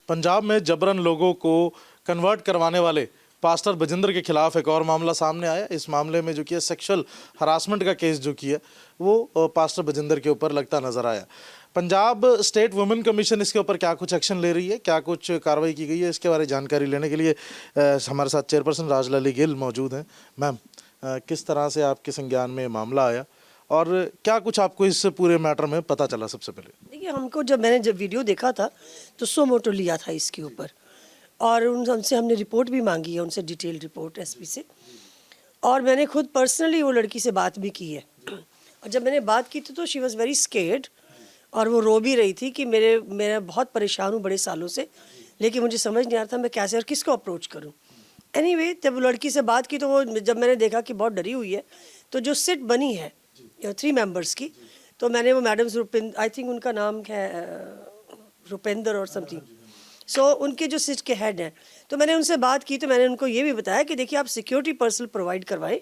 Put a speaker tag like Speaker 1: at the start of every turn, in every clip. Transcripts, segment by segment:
Speaker 1: पंजाब में जबरन लोगों को कन्वर्ट करवाने वाले पास्टर बजिंदर के खिलाफ एक और मामला सामने आया। इस मामले में जो कि सेक्सुअल हरासमेंट का केस जो कि है वो पास्टर बजिंदर के ऊपर लगता नजर आया। पंजाब स्टेट वुमेन कमीशन इसके ऊपर क्या कुछ एक्शन ले रही है, क्या कुछ कार्रवाई की गई है, इसके बारे में जानकारी लेने के लिए हमारे साथ चेयरपर्सन राजलाली गिल मौजूद हैं। मैम, किस तरह से आपके संज्ञान में मामला आया और क्या कुछ आपको इस पूरे मैटर में पता चला? सबसे पहले
Speaker 2: देखिए, हमको जब वीडियो देखा था तो सो मोटो लिया था इसके ऊपर, और उनसे हमने रिपोर्ट भी मांगी है, उनसे डिटेल रिपोर्ट एसपी से, और मैंने खुद पर्सनली वो लड़की से बात भी की है। और जब मैंने बात की थी तो शी वॉज़ वेरी स्केर्ड, और वो रो भी रही थी कि मेरा बहुत परेशान हूँ बड़े सालों से, लेकिन मुझे समझ नहीं आ रहा था मैं कैसे और किसको अप्रोच करूँ। एनीवे, जब वो लड़की से बात की तो वो जब मैंने देखा कि बहुत डरी हुई है, तो जो सिट बनी है 3 मेंबर्स की, तो मैंने वो मैडम रुपिंदर, आई थिंक उनका नाम है रुपिंदर और समथिंग, सो उनके जो सिट के हेड हैं, तो मैंने उनसे बात की। तो मैंने उनको ये भी बताया कि देखिए, आप सिक्योरिटी पर्सनल प्रोवाइड करवाएं,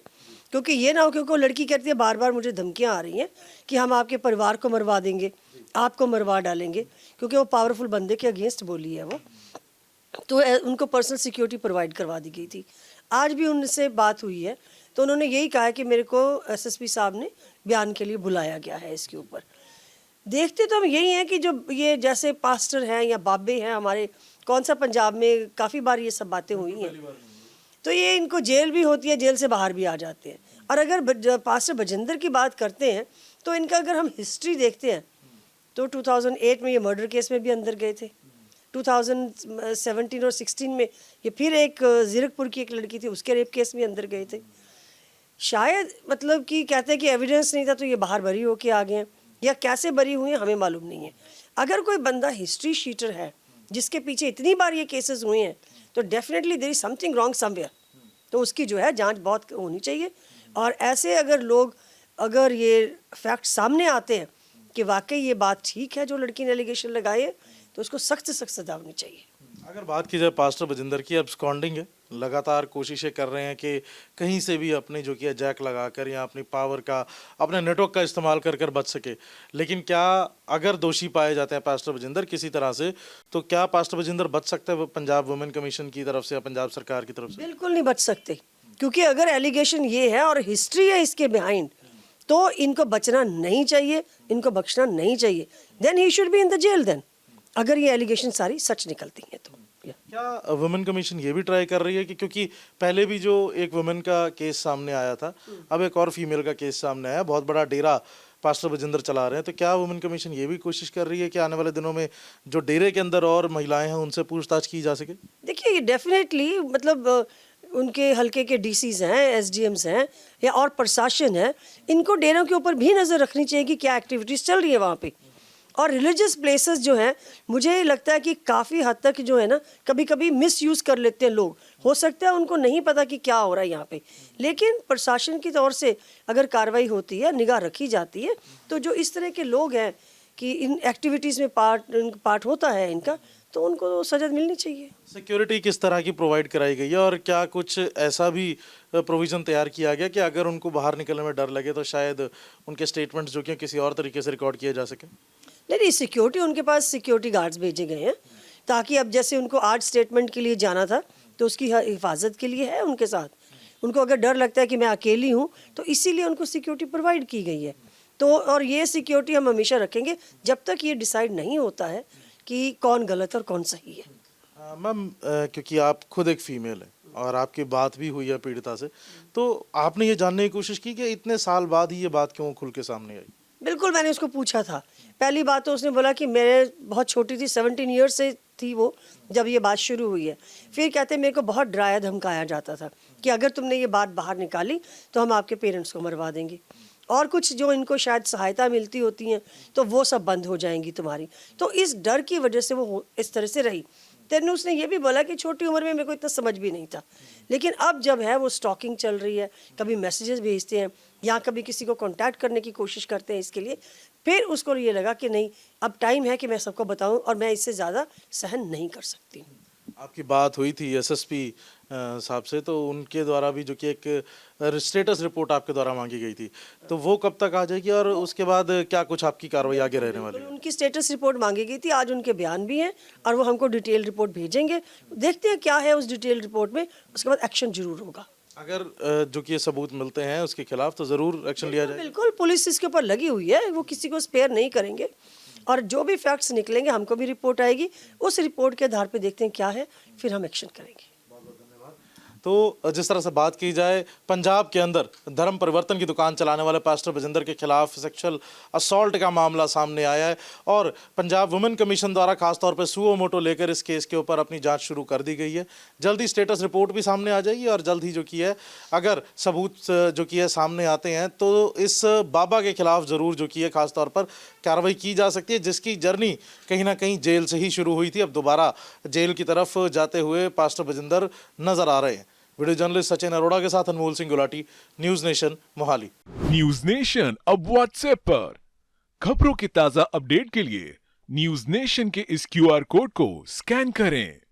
Speaker 2: क्योंकि ये ना हो क्योंकि वो लड़की कहती है बार बार मुझे धमकियाँ आ रही हैं कि हम आपके परिवार को मरवा देंगे, आपको मरवा डालेंगे, क्योंकि वो पावरफुल बंदे के अगेंस्ट बोली है वो। तो उनको पर्सनल सिक्योरिटी प्रोवाइड करवा दी गई थी। आज भी उनसे बात हुई है तो उन्होंने यही कहा कि मेरे को एसएसपी साहब ने बयान के लिए बुलाया गया है इसके ऊपर। देखते तो हम यही हैं कि जो ये जैसे पास्टर हैं या बाबे हैं हमारे, कौन सा पंजाब में काफ़ी बार ये सब बातें हुई हैं, तो ये इनको जेल भी होती है, जेल से बाहर भी आ जाते हैं। और अगर पास्टर बजिंदर की बात करते हैं तो इनका अगर हम हिस्ट्री देखते हैं तो 2008 में ये मर्डर केस में भी अंदर गए थे, 2017 और 16 में ये फिर एक जीरकपुर की एक लड़की थी, उसके रेप केस में अंदर गए थे। शायद मतलब कि कहते हैं कि एविडेंस नहीं था तो ये बाहर बरी होके आ गए हैं, या कैसे बरी हुई हैं हमें मालूम नहीं है। अगर कोई बंदा हिस्ट्री शीटर है जिसके पीछे इतनी बार ये केसेस हुए हैं तो definitely there is something wrong somewhere, तो उसकी जो है जांच बहुत होनी चाहिए। और ऐसे अगर ये फैक्ट सामने आते हैं कि वाकई ये बात ठीक है जो लड़की ने एलिगेशन लगाए है, तो उसको सख्त से सख्त सजा होनी चाहिए।
Speaker 1: अगर बात की जाए पास्टर बजिंदर की, अब स्कॉन्डिंग है, लगातार कोशिशें कर रहे हैं कि कहीं से भी अपनी जो कि है जैक लगाकर या अपनी पावर का, अपने नेटवर्क का इस्तेमाल कर बच सके। लेकिन क्या अगर दोषी पाए जाते हैं पास्टर बजिंदर किसी तरह से, तो क्या पास्टर बजिंदर बच सकते हैं पंजाब वुमेन कमीशन की तरफ से या पंजाब सरकार की तरफ से?
Speaker 2: बिल्कुल नहीं बच सकते, क्योंकि अगर एलिगेशन ये है और हिस्ट्री है इसके बिहाइंड, तो इनको बचना नहीं चाहिए, इनको बख्शना नहीं चाहिए। Then he should be in the jail then, अगर ये एलिगेशन सारी सच निकलती हैं तो।
Speaker 1: क्या वुमेन कमीशन ये भी ट्राई कर रही है कि, क्योंकि पहले भी जो एक वुमेन का केस सामने आया था, अब एक और फीमेल का केस सामने आया, बहुत बड़ा डेरा पास्टर बजिंदर चला रहे हैं, तो क्या वुमेन कमीशन ये भी कोशिश कर रही है कि आने वाले दिनों में जो डेरे के अंदर और महिलाएं हैं उनसे पूछताछ की जा सके?
Speaker 2: देखिए, ये डेफिनेटली मतलब उनके हल्के के डीसीज हैं, एसडीएम्स हैं, या और प्रशासन है, इनको डेरों के ऊपर भी नज़र रखनी चाहिए कि क्या एक्टिविटीज़ चल रही है वहाँ पे। और रिलीजियस प्लेसेस जो हैं, मुझे लगता है कि काफ़ी हद तक जो है ना, कभी कभी मिस यूज़ कर लेते हैं लोग। हो सकता है उनको नहीं पता कि क्या हो रहा है यहाँ पे, लेकिन प्रशासन की तौर से अगर कार्रवाई होती है, निगाह रखी जाती है, तो जो इस तरह के लोग हैं कि इन एक्टिविटीज़ में पार्ट होता है इनका, तो उनको सजा मिलनी चाहिए।
Speaker 1: सिक्योरिटी किस तरह की प्रोवाइड कराई गई है, और क्या कुछ ऐसा भी प्रोविज़न तैयार किया गया कि अगर उनको बाहर निकलने में डर लगे तो शायद उनके स्टेटमेंट्स जो कि किसी और तरीके से रिकॉर्ड किए जा सके?
Speaker 2: नहीं, सिक्योरिटी, उनके पास सिक्योरिटी गार्ड्स भेजे गए हैं, ताकि अब जैसे उनको आज स्टेटमेंट के लिए जाना था तो उसकी हिफाजत के लिए है उनके साथ। उनको अगर डर लगता है कि मैं अकेली हूँ, तो इसीलिए उनको सिक्योरिटी प्रोवाइड की गई है। तो और ये सिक्योरिटी हम हमेशा रखेंगे जब तक ये डिसाइड नहीं होता है कि कौन गलत और कौन सही है।
Speaker 1: मैम, क्योंकि आप खुद एक फ़ीमेल है और आपकी बात भी हुई है पीड़िता से, तो आपने ये जानने की कोशिश की कि इतने साल बाद ही ये बात क्यों खुल के सामने आई?
Speaker 2: बिल्कुल, मैंने उसको पूछा था। पहली बात तो उसने बोला कि मेरे बहुत छोटी थी, 17 ईयर्स से थी वो जब ये बात शुरू हुई है। फिर कहते मेरे को बहुत डराया धमकाया जाता था कि अगर तुमने ये बात बाहर निकाली तो हम आपके पेरेंट्स को मरवा देंगे, और कुछ जो इनको शायद सहायता मिलती होती हैं तो वो सब बंद हो जाएंगी तुम्हारी। तो इस डर की वजह से वो इस तरह से रही। तेन उसने ये भी बोला कि छोटी उम्र में मेरे को इतना समझ भी नहीं था, लेकिन अब जब है वो स्टॉकिंग चल रही है, कभी मैसेजेस भेजते हैं या कभी किसी को कांटेक्ट करने की कोशिश करते हैं इसके लिए, फिर उसको ये लगा कि नहीं, अब टाइम है कि मैं सबको बताऊं और मैं इससे ज़्यादा सहन नहीं कर सकती।
Speaker 1: आपकी बात हुई थी एसएसपी साहब से, तो उनके द्वारा भी जो कि एक स्टेटस रिपोर्ट आपके द्वारा मांगी गई थी, तो वो कब तक आ जाएगी और उसके बाद क्या कुछ आपकी कार्रवाई आगे रहने वाली है?
Speaker 2: उनकी स्टेटस रिपोर्ट मांगी गई थी, आज उनके बयान भी हैं और वो हमको डिटेल रिपोर्ट भेजेंगे। देखते हैं क्या है उस डिटेल रिपोर्ट में, उसके बाद एक्शन जरूर होगा।
Speaker 1: अगर जो कि ये सबूत मिलते हैं उसके खिलाफ तो ज़रूर एक्शन लिया जाएगा।
Speaker 2: बिल्कुल, पुलिस इसके ऊपर लगी हुई है, वो किसी को स्पेयर नहीं करेंगे और जो भी फैक्ट्स निकलेंगे हमको भी रिपोर्ट आएगी, उस रिपोर्ट के आधार पे देखते हैं क्या है, फिर हम एक्शन करेंगे।
Speaker 1: तो जिस तरह से बात की जाए, पंजाब के अंदर धर्म परिवर्तन की दुकान चलाने वाले पास्टर बजिंदर के खिलाफ सेक्सुअल असॉल्ट का मामला सामने आया है और पंजाब वुमेन कमीशन द्वारा खासतौर पर सुओ मोटो लेकर इस केस के ऊपर अपनी जांच शुरू कर दी गई है। जल्द ही स्टेटस रिपोर्ट भी सामने आ जाएगी और जल्द ही जो कि है अगर सबूत जो कि है सामने आते हैं तो इस बाबा के खिलाफ ज़रूर जो कि है खासतौर पर कार्रवाई की जा सकती है, जिसकी जर्नी कहीं ना कहीं जेल से ही शुरू हुई थी। अब दोबारा जेल की तरफ जाते हुए पास्टर बजिंदर नजर आ रहे हैं। वीडियो जर्नलिस्ट सचिन अरोड़ा के साथ Anmol Singh Gulati, News Nation, Mohali.
Speaker 3: News Nation अब व्हाट्सएप पर खबरों के ताजा अपडेट के लिए न्यूज नेशन के इस क्यूआर कोड को स्कैन करें।